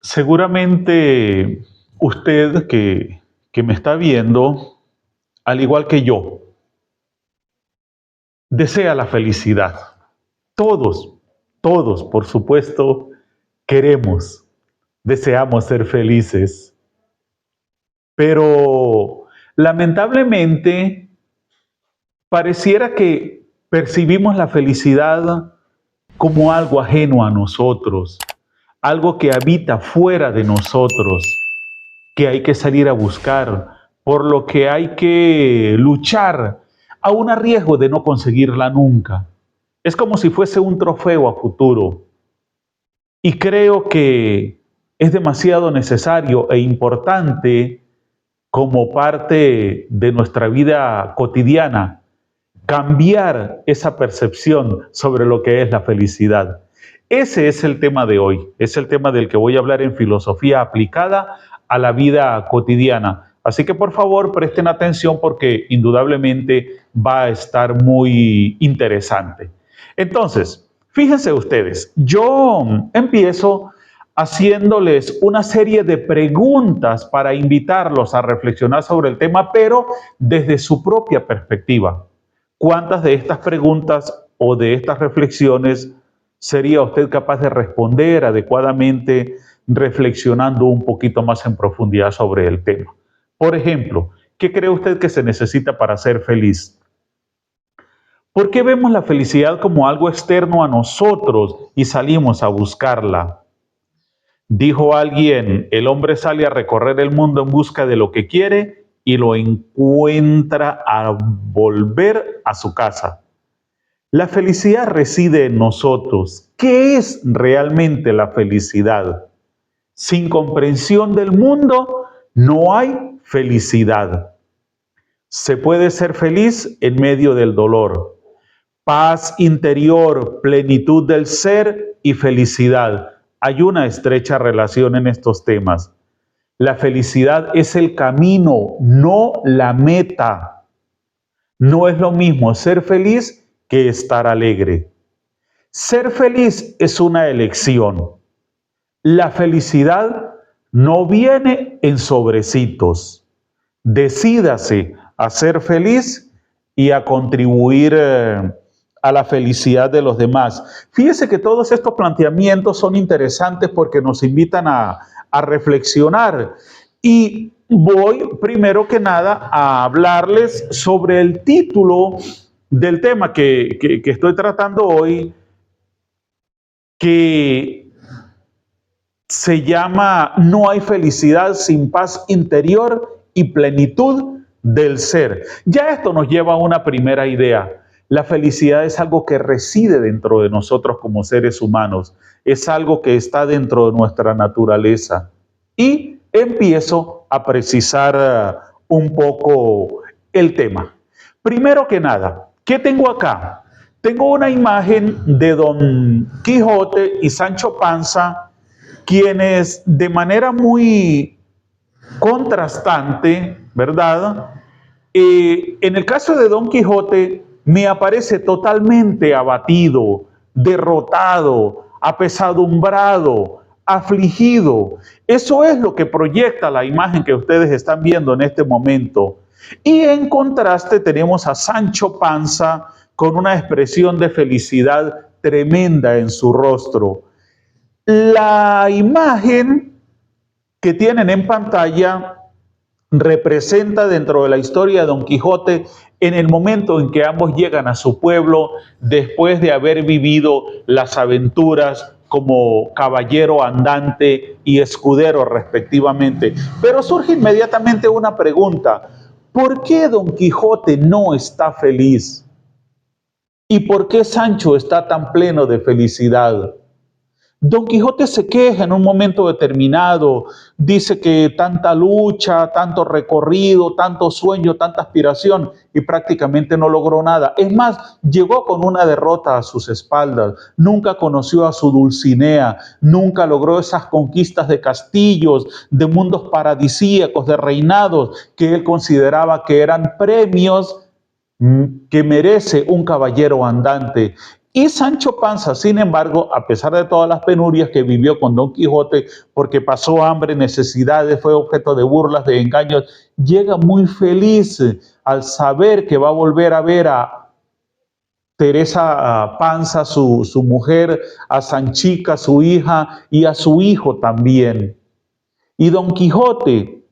Seguramente usted que me está viendo, al igual que yo, desea la felicidad. Todos, todos, por supuesto, queremos, deseamos ser felices, pero lamentablemente pareciera que percibimos la felicidad como algo ajeno a nosotros, algo que habita fuera de nosotros, que hay que salir a buscar, por lo que hay que luchar, aún a riesgo de no conseguirla nunca. Es como si fuese un trofeo a futuro. Y creo que es demasiado necesario e importante como parte de nuestra vida cotidiana cambiar esa percepción sobre lo que es la felicidad. Ese es el tema de hoy, es el tema del que voy a hablar en filosofía aplicada a la vida cotidiana. Así que por favor presten atención porque indudablemente va a estar muy interesante. Entonces, fíjense ustedes, yo empiezo haciéndoles una serie de preguntas para invitarlos a reflexionar sobre el tema, pero desde su propia perspectiva. ¿Cuántas de estas preguntas o de estas reflexiones sería usted capaz de responder adecuadamente reflexionando un poquito más en profundidad sobre el tema? Por ejemplo, ¿qué cree usted que se necesita para ser feliz? ¿Por qué vemos la felicidad como algo externo a nosotros y salimos a buscarla? Dijo alguien, el hombre sale a recorrer el mundo en busca de lo que quiere y lo encuentra al volver a su casa. La felicidad reside en nosotros. ¿Qué es realmente la felicidad? Sin comprensión del mundo no hay felicidad. Se puede ser feliz en medio del dolor. Paz interior, plenitud del ser y felicidad. Hay una estrecha relación en estos temas. La felicidad es el camino, no la meta. No es lo mismo ser feliz que estar alegre. Ser feliz es una elección. La felicidad no viene en sobrecitos. Decídase a ser feliz y a contribuir a la felicidad de los demás. Fíjese que todos estos planteamientos son interesantes porque nos invitan a reflexionar. Y voy primero que nada a hablarles sobre el título del tema que estoy tratando hoy, que se llama No hay felicidad sin paz interior y plenitud del ser. Ya esto nos lleva a una primera idea. La felicidad es algo que reside dentro de nosotros como seres humanos. Es algo que está dentro de nuestra naturaleza. Y empiezo a precisar un poco el tema. Primero que nada, ¿qué tengo acá? Tengo una imagen de Don Quijote y Sancho Panza, quienes de manera muy contrastante, ¿verdad? En el caso de Don Quijote, me aparece totalmente abatido, derrotado, apesadumbrado, afligido. Eso es lo que proyecta la imagen que ustedes están viendo en este momento. Y en contraste tenemos a Sancho Panza con una expresión de felicidad tremenda en su rostro. La imagen que tienen en pantalla representa dentro de la historia de Don Quijote en el momento en que ambos llegan a su pueblo después de haber vivido las aventuras como caballero andante y escudero respectivamente. Pero surge inmediatamente una pregunta: ¿por qué Don Quijote no está feliz? ¿Y por qué Sancho está tan pleno de felicidad? Don Quijote se queja en un momento determinado, dice que tanta lucha, tanto recorrido, tanto sueño, tanta aspiración y prácticamente no logró nada. Es más, llegó con una derrota a sus espaldas, nunca conoció a su Dulcinea, nunca logró esas conquistas de castillos, de mundos paradisíacos, de reinados que él consideraba que eran premios que merece un caballero andante. Y Sancho Panza, sin embargo, a pesar de todas las penurias que vivió con Don Quijote, porque pasó hambre, necesidades, fue objeto de burlas, de engaños, llega muy feliz al saber que va a volver a ver a Teresa Panza, su mujer, a Sanchica, su hija, y a su hijo también. Y Don Quijote,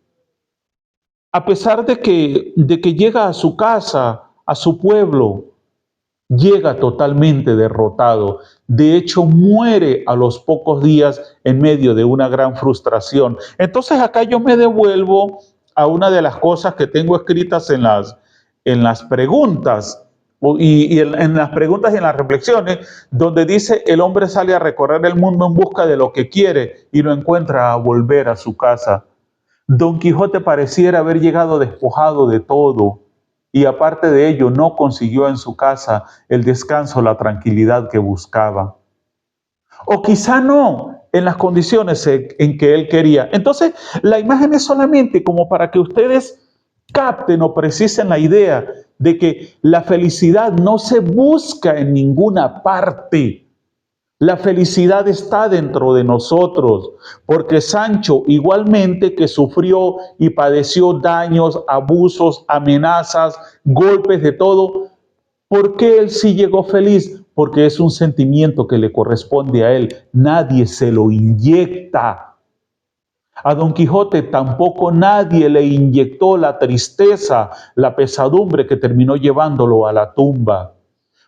a pesar de que llega a su casa, a su pueblo, llega totalmente derrotado. De hecho, muere a los pocos días en medio de una gran frustración. Entonces acá yo me devuelvo a una de las cosas que tengo escritas en las preguntas. En las preguntas y en las reflexiones, donde dice: el hombre sale a recorrer el mundo en busca de lo que quiere y lo encuentra a volver a su casa. Don Quijote pareciera haber llegado despojado de todo, y aparte de ello no consiguió en su casa el descanso, la tranquilidad que buscaba. O quizá no en las condiciones en que él quería. Entonces, la imagen es solamente como para que ustedes capten o precisen la idea de que la felicidad no se busca en ninguna parte. La felicidad está dentro de nosotros, porque Sancho, igualmente que sufrió y padeció daños, abusos, amenazas, golpes de todo, ¿por qué él sí llegó feliz? Porque es un sentimiento que le corresponde a él. Nadie se lo inyecta. A Don Quijote tampoco nadie le inyectó la tristeza, la pesadumbre que terminó llevándolo a la tumba.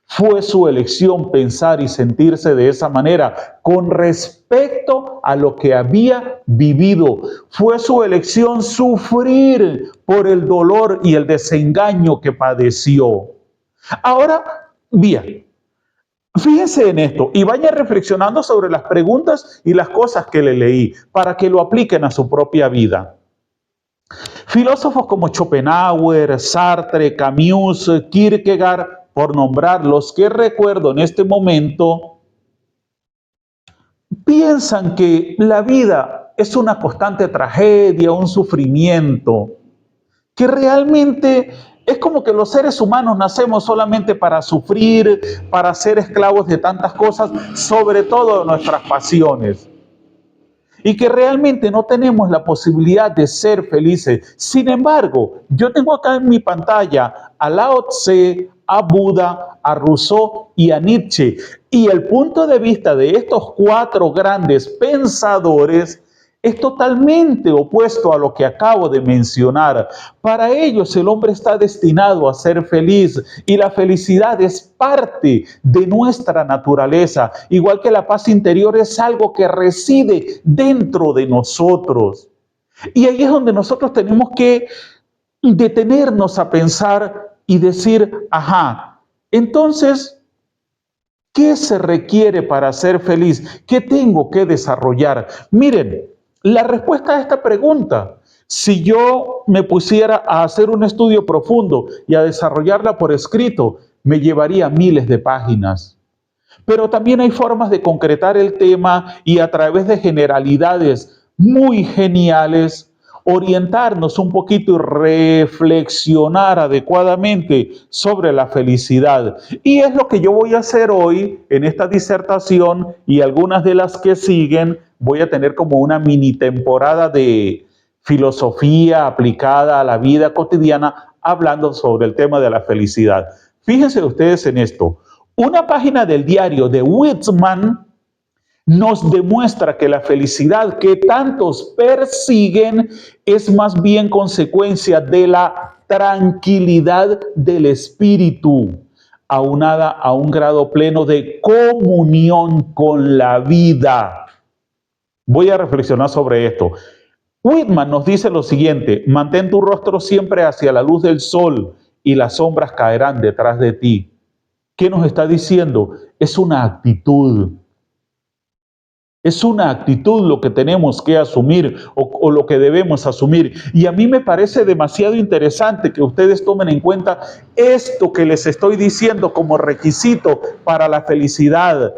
Fue su elección pensar y sentirse de esa manera con respecto a lo que había vivido. Fue su elección sufrir por el dolor y el desengaño que padeció. Ahora, bien, fíjense en esto y vaya reflexionando sobre las preguntas y las cosas que le leí para que lo apliquen a su propia vida. Filósofos como Schopenhauer, Sartre, Camus, Kierkegaard, por nombrarlos, que recuerdo en este momento, piensan que la vida es una constante tragedia, un sufrimiento, que realmente es como que los seres humanos nacemos solamente para sufrir, para ser esclavos de tantas cosas, sobre todo de nuestras pasiones. Y que realmente no tenemos la posibilidad de ser felices. Sin embargo, yo tengo acá en mi pantalla a Lao Tse, a Buda, a Rousseau y a Nietzsche. Y el punto de vista de estos cuatro grandes pensadores es totalmente opuesto a lo que acabo de mencionar. Para ellos el hombre está destinado a ser feliz y la felicidad es parte de nuestra naturaleza, igual que la paz interior es algo que reside dentro de nosotros. Y ahí es donde nosotros tenemos que detenernos a pensar y decir, ajá, entonces, ¿qué se requiere para ser feliz? ¿Qué tengo que desarrollar? Miren, la respuesta a esta pregunta, si yo me pusiera a hacer un estudio profundo y a desarrollarla por escrito, me llevaría miles de páginas. Pero también hay formas de concretar el tema y a través de generalidades muy geniales, orientarnos un poquito y reflexionar adecuadamente sobre la felicidad. Y es lo que yo voy a hacer hoy en esta disertación y algunas de las que siguen. Voy a tener como una mini temporada de filosofía aplicada a la vida cotidiana, hablando sobre el tema de la felicidad. Fíjense ustedes en esto. Una página del diario de Whitman nos demuestra que la felicidad que tantos persiguen es más bien consecuencia de la tranquilidad del espíritu, aunada a un grado pleno de comunión con la vida. Voy a reflexionar sobre esto. Whitman nos dice lo siguiente: mantén tu rostro siempre hacia la luz del sol y las sombras caerán detrás de ti. ¿Qué nos está diciendo? Es una actitud. Es una actitud lo que tenemos que asumir o lo que debemos asumir. Y a mí me parece demasiado interesante que ustedes tomen en cuenta esto que les estoy diciendo como requisito para la felicidad.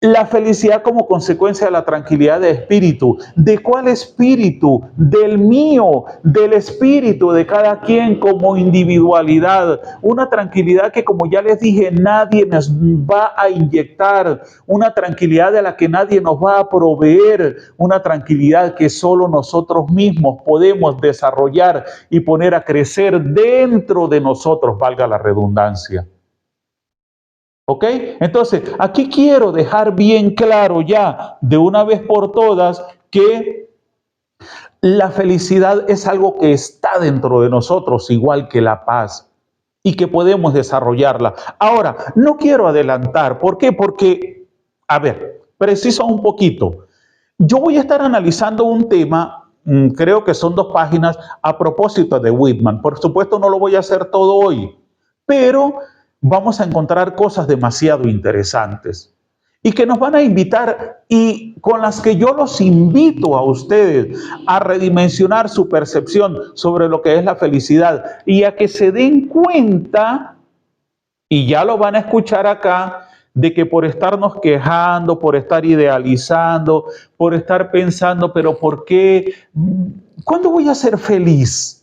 La felicidad como consecuencia de la tranquilidad de espíritu. ¿De cuál espíritu? Del mío, del espíritu de cada quien como individualidad. Una tranquilidad que, como ya les dije, nadie nos va a inyectar. Una tranquilidad de la que nadie nos va a proveer. Una tranquilidad que solo nosotros mismos podemos desarrollar y poner a crecer dentro de nosotros, valga la redundancia. ¿Ok? Entonces, aquí quiero dejar bien claro ya de una vez por todas que la felicidad es algo que está dentro de nosotros, igual que la paz, y que podemos desarrollarla. Ahora, no quiero adelantar. ¿Por qué? Porque, a ver, preciso un poquito. Yo voy a estar analizando un tema, creo que son 2 páginas, a propósito de Whitman. Por supuesto, no lo voy a hacer todo hoy, pero vamos a encontrar cosas demasiado interesantes y que nos van a invitar y con las que yo los invito a ustedes a redimensionar su percepción sobre lo que es la felicidad y a que se den cuenta, y ya lo van a escuchar acá, de que por estarnos quejando, por estar idealizando, por estar pensando, pero ¿por qué? ¿Cuándo voy a ser feliz?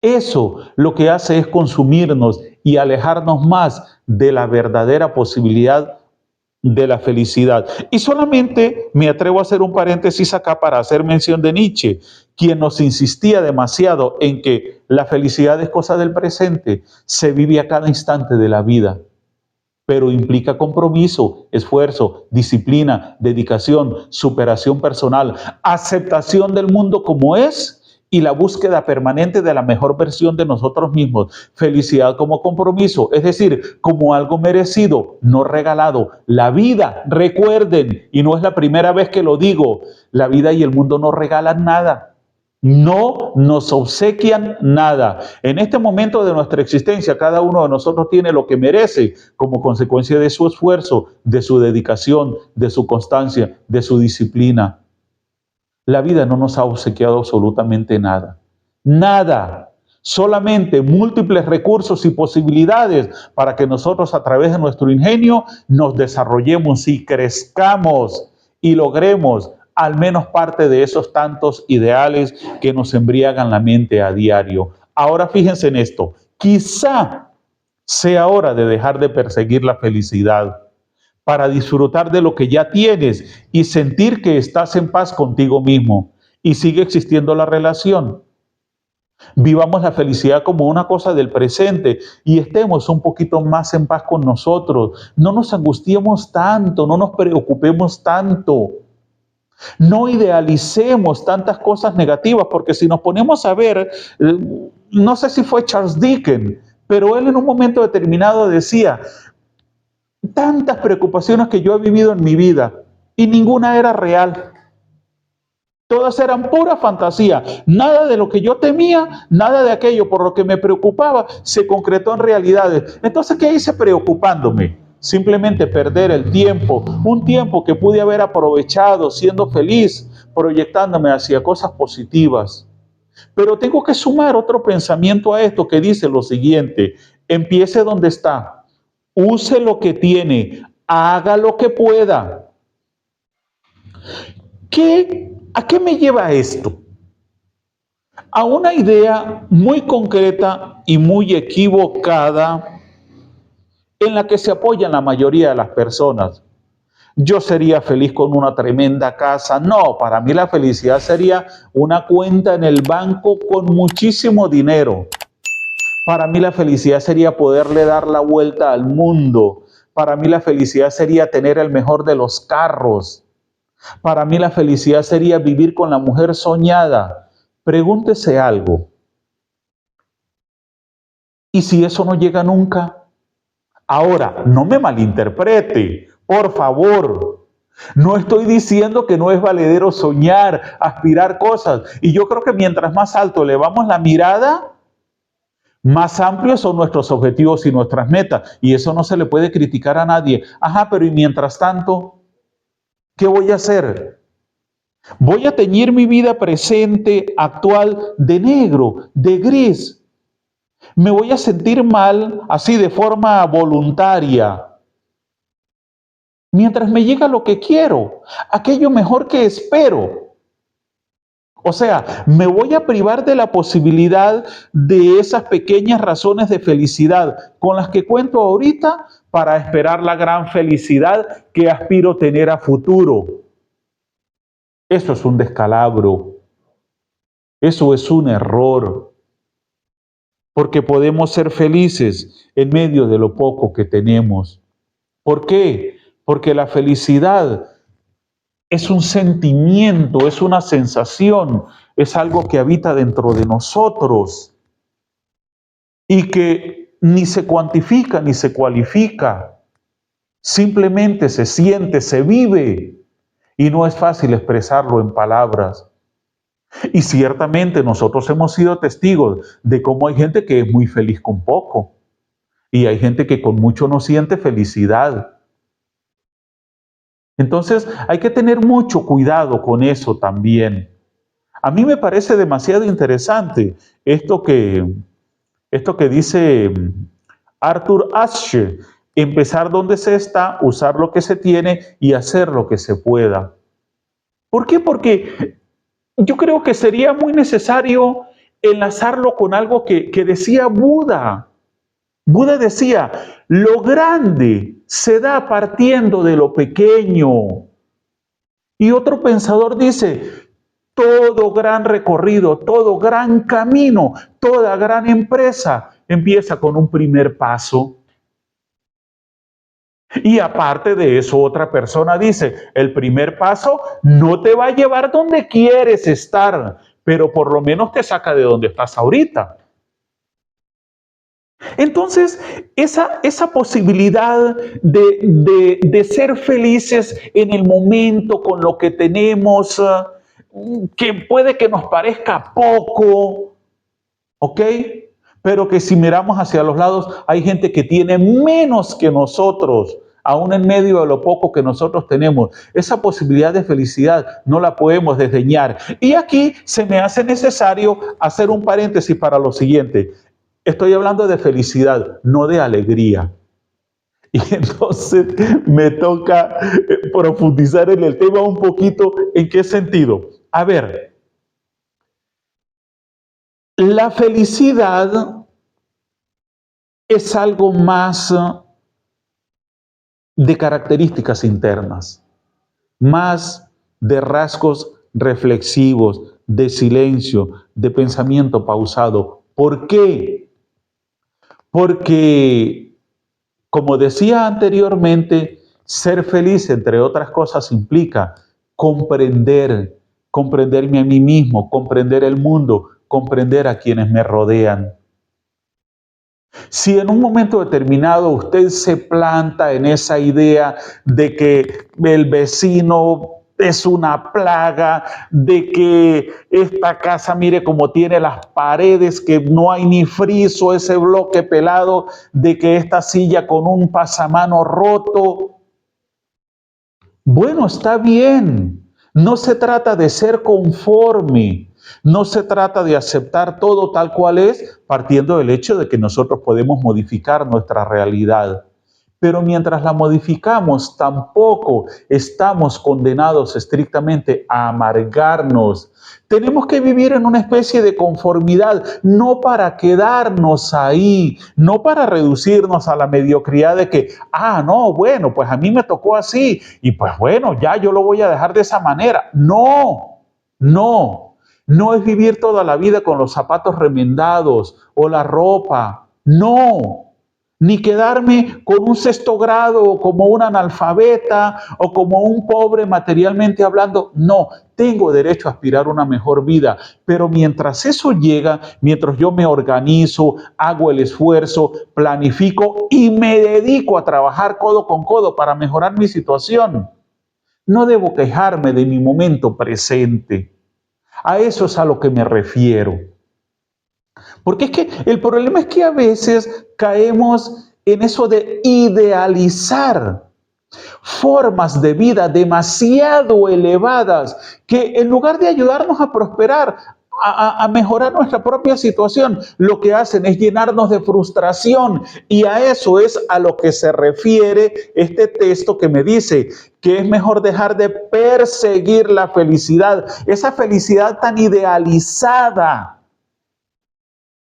Eso lo que hace es consumirnos y alejarnos más de la verdadera posibilidad de la felicidad. Y solamente me atrevo a hacer un paréntesis acá para hacer mención de Nietzsche, quien nos insistía demasiado en que la felicidad es cosa del presente, se vive a cada instante de la vida, pero implica compromiso, esfuerzo, disciplina, dedicación, superación personal, aceptación del mundo como es y la búsqueda permanente de la mejor versión de nosotros mismos. Felicidad como compromiso, es decir, como algo merecido, no regalado. La vida, recuerden, y no es la primera vez que lo digo, la vida y el mundo no regalan nada. No nos obsequian nada. En este momento de nuestra existencia, cada uno de nosotros tiene lo que merece como consecuencia de su esfuerzo, de su dedicación, de su constancia, de su disciplina. La vida no nos ha obsequiado absolutamente nada. Nada. Solamente múltiples recursos y posibilidades para que nosotros a través de nuestro ingenio nos desarrollemos y crezcamos y logremos al menos parte de esos tantos ideales que nos embriagan la mente a diario. Ahora fíjense en esto. Quizá sea hora de dejar de perseguir la felicidad para disfrutar de lo que ya tienes y sentir que estás en paz contigo mismo y sigue existiendo la relación. Vivamos la felicidad como una cosa del presente y estemos un poquito más en paz con nosotros. No nos angustiemos tanto, no nos preocupemos tanto. No idealicemos tantas cosas negativas, porque si nos ponemos a ver, no sé si fue Charles Dickens, pero él en un momento determinado decía, tantas preocupaciones que yo he vivido en mi vida y ninguna era real. Todas eran pura fantasía. Nada de lo que yo temía, nada de aquello por lo que me preocupaba se concretó en realidades. Entonces, ¿qué hice preocupándome? Simplemente perder el tiempo, un tiempo que pude haber aprovechado siendo feliz, proyectándome hacia cosas positivas. Pero tengo que sumar otro pensamiento a esto que dice lo siguiente: empiece donde está, use lo que tiene, haga lo que pueda. ¿A qué me lleva esto? A una idea muy concreta y muy equivocada en la que se apoyan la mayoría de las personas. Yo sería feliz con una tremenda casa. No, para mí la felicidad sería una cuenta en el banco con muchísimo dinero. Para mí la felicidad sería poderle dar la vuelta al mundo. Para mí la felicidad sería tener el mejor de los carros. Para mí la felicidad sería vivir con la mujer soñada. Pregúntese algo. ¿Y si eso no llega nunca? Ahora, no me malinterprete, por favor. No estoy diciendo que no es valedero soñar, aspirar cosas. Y yo creo que mientras más alto elevamos la mirada, más amplios son nuestros objetivos y nuestras metas. Y eso no se le puede criticar a nadie. Ajá, pero y mientras tanto, ¿qué voy a hacer? Voy a teñir mi vida presente, actual, de negro, de gris. Me voy a sentir mal así de forma voluntaria. mientras me llega lo que quiero, aquello mejor que espero. O sea, me voy a privar de la posibilidad de esas pequeñas razones de felicidad con las que cuento ahorita para esperar la gran felicidad que aspiro tener a futuro. Eso es un descalabro. Eso es un error. Porque podemos ser felices en medio de lo poco que tenemos. ¿Por qué? Porque la felicidad es un sentimiento, es una sensación, es algo que habita dentro de nosotros y que ni se cuantifica ni se cualifica. Simplemente se siente, se vive y no es fácil expresarlo en palabras. Y ciertamente nosotros hemos sido testigos de cómo hay gente que es muy feliz con poco y hay gente que con mucho no siente felicidad. Entonces hay que tener mucho cuidado con eso también. A mí me parece demasiado interesante esto que dice Arthur Ashe, empezar donde se está, usar lo que se tiene y hacer lo que se pueda. ¿Por qué? Porque yo creo que sería muy necesario enlazarlo con algo que decía Buda. Buda decía, lo grande se da partiendo de lo pequeño. Y otro pensador dice, todo gran recorrido, todo gran camino, toda gran empresa empieza con un primer paso. Y aparte de eso, otra persona dice, el primer paso no te va a llevar donde quieres estar, pero por lo menos te saca de donde estás ahorita. Entonces, esa posibilidad de ser felices en el momento con lo que tenemos, que puede que nos parezca poco, ¿ok? Pero que si miramos hacia los lados, hay gente que tiene menos que nosotros, aún en medio de lo poco que nosotros tenemos. Esa posibilidad de felicidad no la podemos desdeñar. Y aquí se me hace necesario hacer un paréntesis para lo siguiente. Estoy hablando de felicidad, no de alegría. Y entonces me toca profundizar en el tema un poquito. ¿En qué sentido? A ver, la felicidad es algo más de características internas, más de rasgos reflexivos, de silencio, de pensamiento pausado. ¿Por qué? Porque, como decía anteriormente, ser feliz, entre otras cosas, implica comprenderme a mí mismo, comprender el mundo, comprender a quienes me rodean. Si en un momento determinado usted se planta en esa idea de que el vecino es una plaga, de que esta casa, mire cómo tiene las paredes, que no hay ni friso, ese bloque pelado, de que esta silla con un pasamano roto. Bueno, está bien. No se trata de ser conforme. No se trata de aceptar todo tal cual es, partiendo del hecho de que nosotros podemos modificar nuestra realidad. Pero mientras la modificamos, tampoco estamos condenados estrictamente a amargarnos. Tenemos que vivir en una especie de conformidad, no para quedarnos ahí, no para reducirnos a la mediocridad de que, no, bueno, pues a mí me tocó así y pues bueno, ya yo lo voy a dejar de esa manera. No, no, no es vivir toda la vida con los zapatos remendados o la ropa. No. Ni quedarme con un sexto grado como un analfabeta o como un pobre materialmente hablando. No, tengo derecho a aspirar a una mejor vida. Pero mientras eso llega, mientras yo me organizo, hago el esfuerzo, planifico y me dedico a trabajar codo con codo para mejorar mi situación, no debo quejarme de mi momento presente. A eso es a lo que me refiero. Porque es que el problema es que a veces caemos en eso de idealizar formas de vida demasiado elevadas que en lugar de ayudarnos a prosperar, a mejorar nuestra propia situación. Lo que hacen es llenarnos de frustración y a eso es a lo que se refiere este texto que me dice que es mejor dejar de perseguir la felicidad, esa felicidad tan idealizada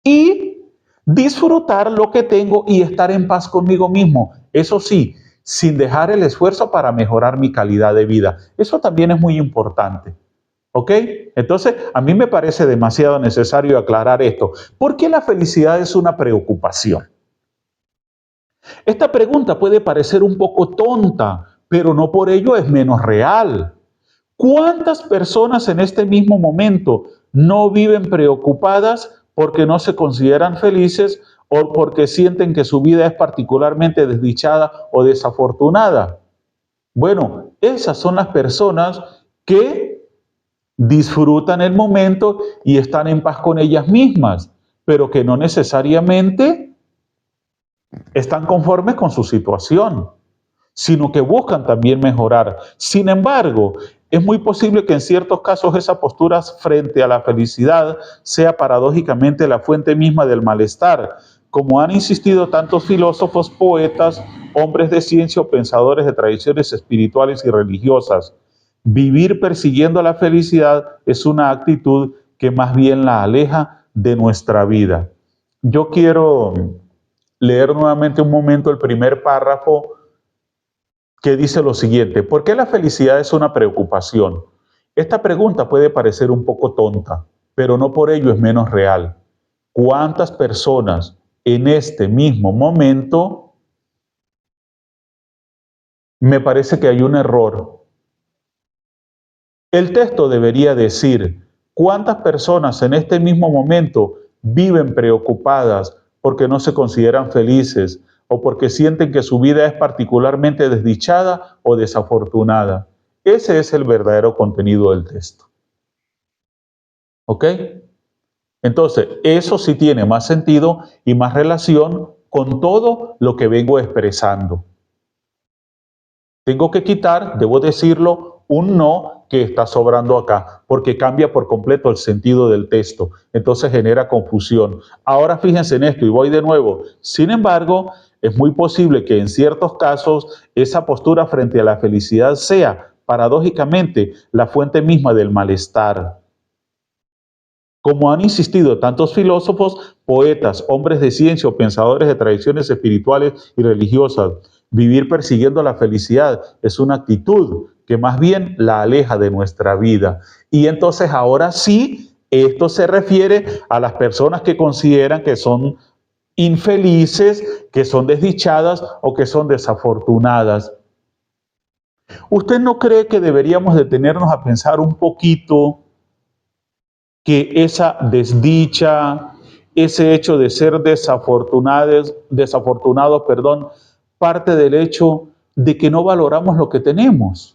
y disfrutar lo que tengo y estar en paz conmigo mismo. Eso sí, sin dejar el esfuerzo para mejorar mi calidad de vida. Eso también es muy importante. ¿Ok? Entonces, a mí me parece demasiado necesario aclarar esto. ¿Por qué la felicidad es una preocupación? Esta pregunta puede parecer un poco tonta, pero no por ello es menos real. ¿Cuántas personas en este mismo momento no viven preocupadas porque no se consideran felices o porque sienten que su vida es particularmente desdichada o desafortunada? Bueno, esas son las personas que disfrutan el momento y están en paz con ellas mismas, pero que no necesariamente están conformes con su situación, sino que buscan también mejorar. Sin embargo, es muy posible que en ciertos casos esa postura frente a la felicidad sea paradójicamente la fuente misma del malestar, como han insistido tantos filósofos, poetas, hombres de ciencia o pensadores de tradiciones espirituales y religiosas. Vivir persiguiendo la felicidad es una actitud que más bien la aleja de nuestra vida. Yo quiero leer nuevamente un momento el primer párrafo que dice lo siguiente: ¿por qué la felicidad es una preocupación? Esta pregunta puede parecer un poco tonta, pero no por ello es menos real. ¿Cuántas personas en este mismo momento? Me parece que hay un error. El texto debería decir: ¿cuántas personas en este mismo momento viven preocupadas porque no se consideran felices o porque sienten que su vida es particularmente desdichada o desafortunada? Ese es el verdadero contenido del texto. ¿Ok? Entonces, eso sí tiene más sentido y más relación con todo lo que vengo expresando. Tengo que quitar, debo decirlo, un no que está sobrando acá, porque cambia por completo el sentido del texto. Entonces genera confusión. Ahora fíjense en esto y voy de nuevo. Sin embargo, es muy posible que en ciertos casos esa postura frente a la felicidad sea, paradójicamente, la fuente misma del malestar. Como han insistido tantos filósofos, poetas, hombres de ciencia o pensadores de tradiciones espirituales y religiosas, vivir persiguiendo la felicidad es una actitud que más bien la aleja de nuestra vida. Y entonces ahora sí, esto se refiere a las personas que consideran que son infelices, que son desdichadas o que son desafortunadas. ¿Usted no cree que deberíamos detenernos a pensar un poquito que esa desdicha, ese hecho de ser desafortunados, parte del hecho de que no valoramos lo que tenemos,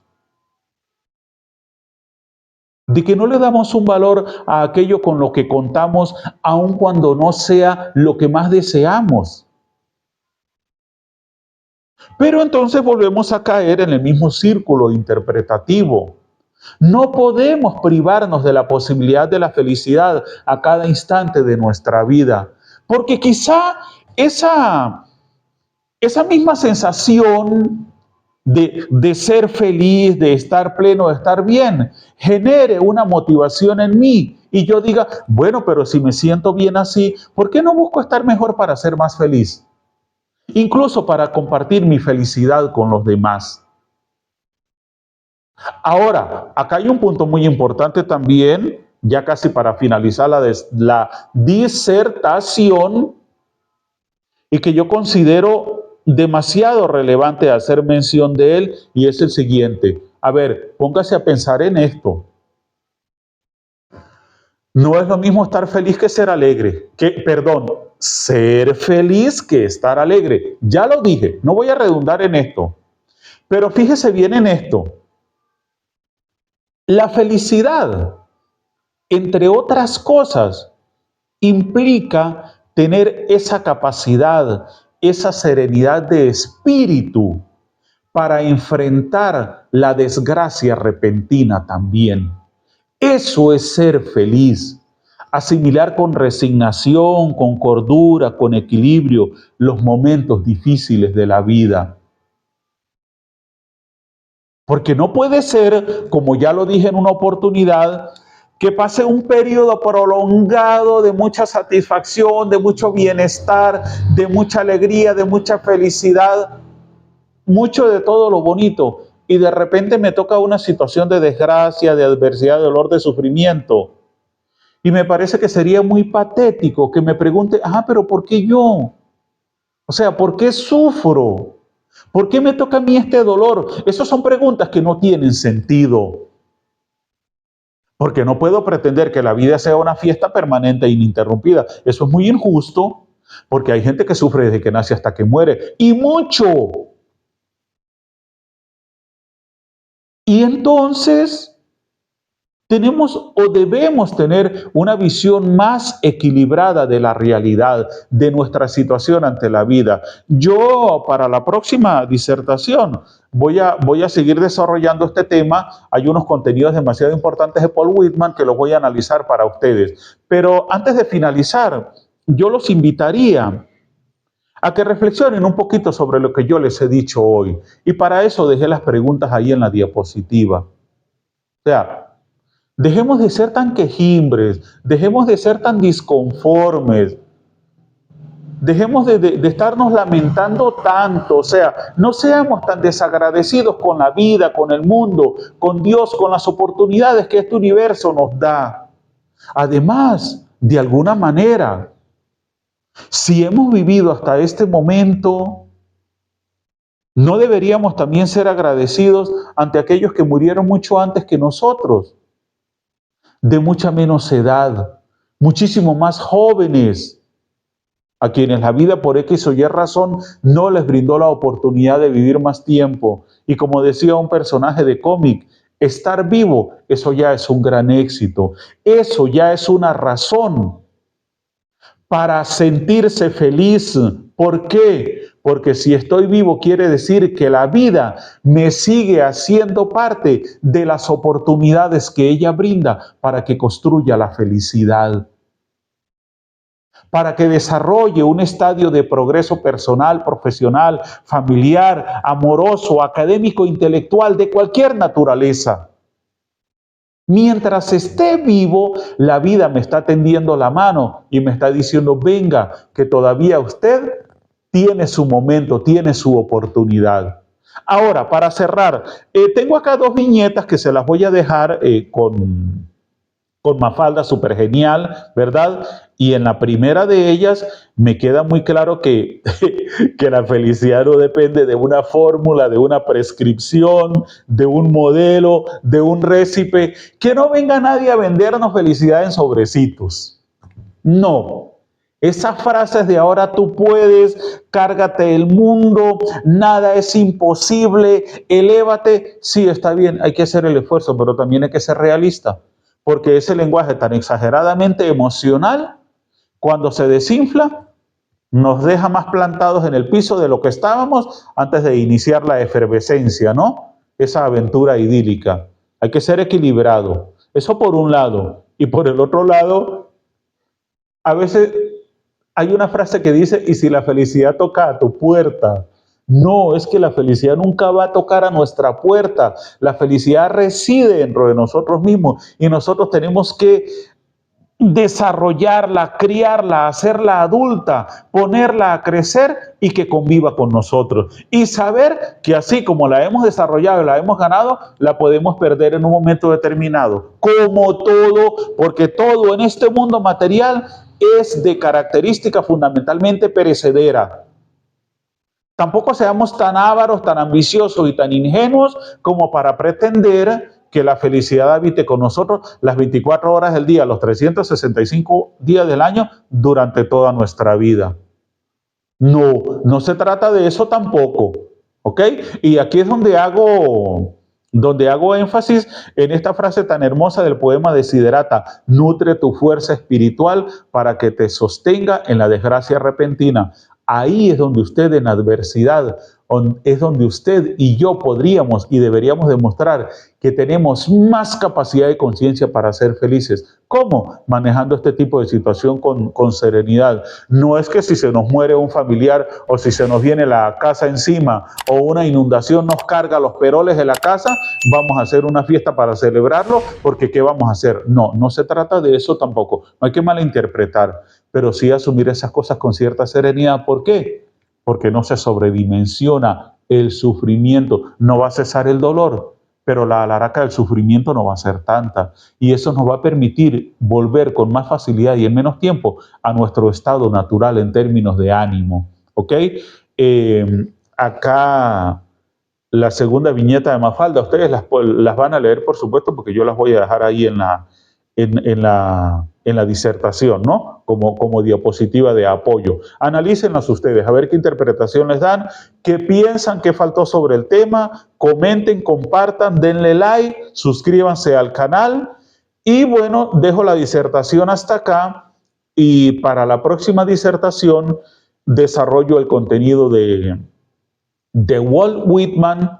de que no le damos un valor a aquello con lo que contamos, aun cuando no sea lo que más deseamos? Pero entonces volvemos a caer en el mismo círculo interpretativo. No podemos privarnos de la posibilidad de la felicidad a cada instante de nuestra vida, porque quizá esa, esa misma sensación de ser feliz, de estar pleno, de estar bien, genere una motivación en mí y yo diga, bueno, pero si me siento bien así, ¿por qué no busco estar mejor para ser más feliz? Incluso para compartir mi felicidad con los demás. Ahora, acá hay un punto muy importante también, ya casi para finalizar la disertación, y que yo considero demasiado relevante hacer mención de él, y es el siguiente. A ver, póngase a pensar en esto. No es lo mismo estar feliz que ser alegre. Ser feliz que estar alegre. Ya lo dije, no voy a redundar en esto. Pero fíjese bien en esto. La felicidad, entre otras cosas, implica tener esa capacidad, esa serenidad de espíritu para enfrentar la desgracia repentina también. Eso es ser feliz. asimilar con resignación, con cordura, con equilibrio los momentos difíciles de la vida. Porque no puede ser, como ya lo dije en una oportunidad, que pase un periodo prolongado de mucha satisfacción, de mucho bienestar, de mucha alegría, de mucha felicidad, mucho de todo lo bonito, y de repente me toca una situación de desgracia, de adversidad, de dolor, de sufrimiento. Y me parece que sería muy patético que me pregunte, pero ¿por qué yo? O sea, ¿por qué sufro? ¿Por qué me toca a mí este dolor? Esas son preguntas que no tienen sentido. Porque no puedo pretender que la vida sea una fiesta permanente e ininterrumpida. Eso es muy injusto, porque hay gente que sufre desde que nace hasta que muere, y mucho. Y entonces tenemos o debemos tener una visión más equilibrada de la realidad, de nuestra situación ante la vida. Yo, para la próxima disertación, voy a seguir desarrollando este tema. Hay unos contenidos demasiado importantes de Paul Whitman que los voy a analizar para ustedes. Pero antes de finalizar, yo los invitaría a que reflexionen un poquito sobre lo que yo les he dicho hoy. Y para eso dejé las preguntas ahí en la diapositiva. O sea, dejemos de ser tan quejimbres, dejemos de ser tan disconformes, dejemos de estarnos lamentando tanto, o sea, no seamos tan desagradecidos con la vida, con el mundo, con Dios, con las oportunidades que este universo nos da. Además, de alguna manera, si hemos vivido hasta este momento, ¿no deberíamos también ser agradecidos ante aquellos que murieron mucho antes que nosotros? De mucha menos edad, muchísimo más jóvenes, a quienes la vida por X o Y razón no les brindó la oportunidad de vivir más tiempo. Y como decía un personaje de cómic, estar vivo, eso ya es un gran éxito. Eso ya es una razón para sentirse feliz. ¿Por qué? Porque si estoy vivo quiere decir que la vida me sigue haciendo parte de las oportunidades que ella brinda para que construya la felicidad, para que desarrolle un estadio de progreso personal, profesional, familiar, amoroso, académico, intelectual, de cualquier naturaleza. Mientras esté vivo, la vida me está tendiendo la mano y me está diciendo, venga, que todavía usted tiene su momento, tiene su oportunidad. Ahora, para cerrar, tengo acá dos viñetas que se las voy a dejar con Mafalda, súper genial, ¿verdad? Y en la primera de ellas me queda muy claro que, que la felicidad no depende de una fórmula, de una prescripción, de un modelo, de un récipe. Que no venga nadie a vendernos felicidad en sobrecitos. No. Esas frases de ahora tú puedes, cárgate el mundo, nada es imposible, elévate. Sí, está bien, hay que hacer el esfuerzo, pero también hay que ser realista. Porque ese lenguaje tan exageradamente emocional, cuando se desinfla, nos deja más plantados en el piso de lo que estábamos antes de iniciar la efervescencia, ¿no? Esa aventura idílica. Hay que ser equilibrado. Eso por un lado. Y por el otro lado, a veces hay una frase que dice, ¿y si la felicidad toca a tu puerta? No, es que la felicidad nunca va a tocar a nuestra puerta. La felicidad reside dentro de nosotros mismos y nosotros tenemos que desarrollarla, criarla, hacerla adulta, ponerla a crecer y que conviva con nosotros. Y saber que así como la hemos desarrollado y la hemos ganado, la podemos perder en un momento determinado. Como todo, porque todo en este mundo material es de característica fundamentalmente perecedera. Tampoco seamos tan ávaros, tan ambiciosos y tan ingenuos como para pretender que la felicidad habite con nosotros las 24 horas del día, los 365 días del año, durante toda nuestra vida. No, no se trata de eso tampoco, ¿ok? Y aquí es donde hago énfasis en esta frase tan hermosa del poema de Siddhartha: nutre tu fuerza espiritual para que te sostenga en la desgracia repentina. Ahí es donde usted en adversidad es donde usted y yo podríamos y deberíamos demostrar que tenemos más capacidad de conciencia para ser felices. ¿Cómo? Manejando este tipo de situación con serenidad. No es que si se nos muere un familiar o si se nos viene la casa encima o una inundación nos carga los peroles de la casa, vamos a hacer una fiesta para celebrarlo, porque ¿qué vamos a hacer? No, no se trata de eso tampoco. No hay que malinterpretar, pero sí asumir esas cosas con cierta serenidad. ¿Por qué? Porque no se sobredimensiona el sufrimiento. No va a cesar el dolor, pero la alaraca del sufrimiento no va a ser tanta. Y eso nos va a permitir volver con más facilidad y en menos tiempo a nuestro estado natural en términos de ánimo. ¿Ok? Acá la segunda viñeta de Mafalda, ustedes las van a leer, por supuesto, porque yo las voy a dejar ahí en la disertación, ¿no? Como diapositiva de apoyo. Analícenlas ustedes, a ver qué interpretación les dan, qué piensan, qué faltó sobre el tema, comenten, compartan, denle like, suscríbanse al canal y bueno, dejo la disertación hasta acá y para la próxima disertación desarrollo el contenido de Walt Whitman,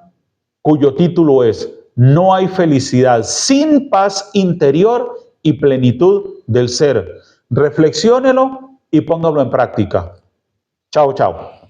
cuyo título es No hay felicidad sin paz interior y plenitud del ser. Reflexiónelo y póngalo en práctica. Chao, chao.